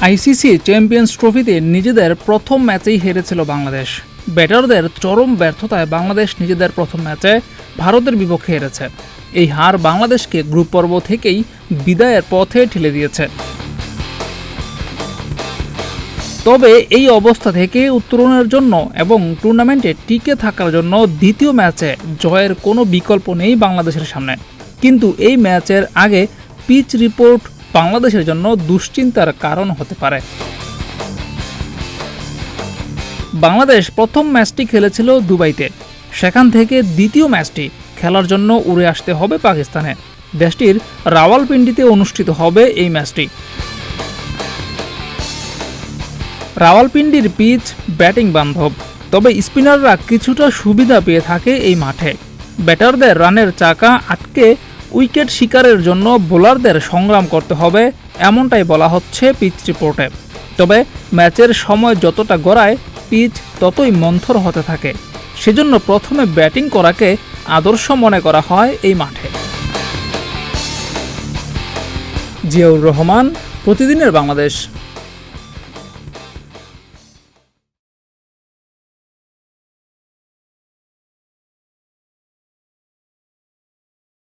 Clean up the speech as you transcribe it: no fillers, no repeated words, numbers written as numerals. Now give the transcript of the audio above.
ICC champions ট্রফিতে নিজেদের প্রথম ম্যাচেই হেরেছিল বাংলাদেশ। ব্যাটারদের চরম ব্যর্থতায় বাংলাদেশ নিজেদের প্রথম ম্যাচে ভারতের বিপক্ষে হেরেছে। এই হার বাংলাদেশকে গ্রুপ পর্ব থেকেই বিদায়ের পথে ঠেলে দিয়েছে। তবে এই অবস্থা থেকে উত্তরণের জন্য এবং টুর্নামেন্টে টিকে থাকার জন্য দ্বিতীয় ম্যাচে জয়ের কোনো বিকল্প নেই বাংলাদেশের সামনে। কিন্তু এই ম্যাচের আগে পিচ রিপোর্ট বাংলাদেশের জন্য দুশ্চিন্তার কারণ হতে পারে। বাংলাদেশ প্রথম ম্যাচটি খেলেছিল দুবাইতে। সেখান থেকে দ্বিতীয় ম্যাচটি খেলার জন্য উড়ে আসতে হবে পাকিস্তানে। দেশটির রাওয়ালপিন্ডিতে অনুষ্ঠিত হবে এই ম্যাচটি। রাওয়ালপিন্ডির পিচ ব্যাটিং বান্ধব, তবে স্পিনাররা কিছুটা সুবিধা পেয়ে থাকে এই মাঠে। ব্যাটারদের রানের চাকা আটকে উইকেট শিকারের জন্য বোলারদের সংগ্রাম করতে হবে, এমনটাই বলা হচ্ছে পিচ রিপোর্টে। তবে ম্যাচের সময় যতটা গড়ায় পিচ ততই মন্থর হতে থাকে। সেজন্য প্রথমে ব্যাটিং করাকে আদর্শ মনে করা হয় এই মাঠে। জিয়াউর রহমান, প্রতিদিনের বাংলাদেশ।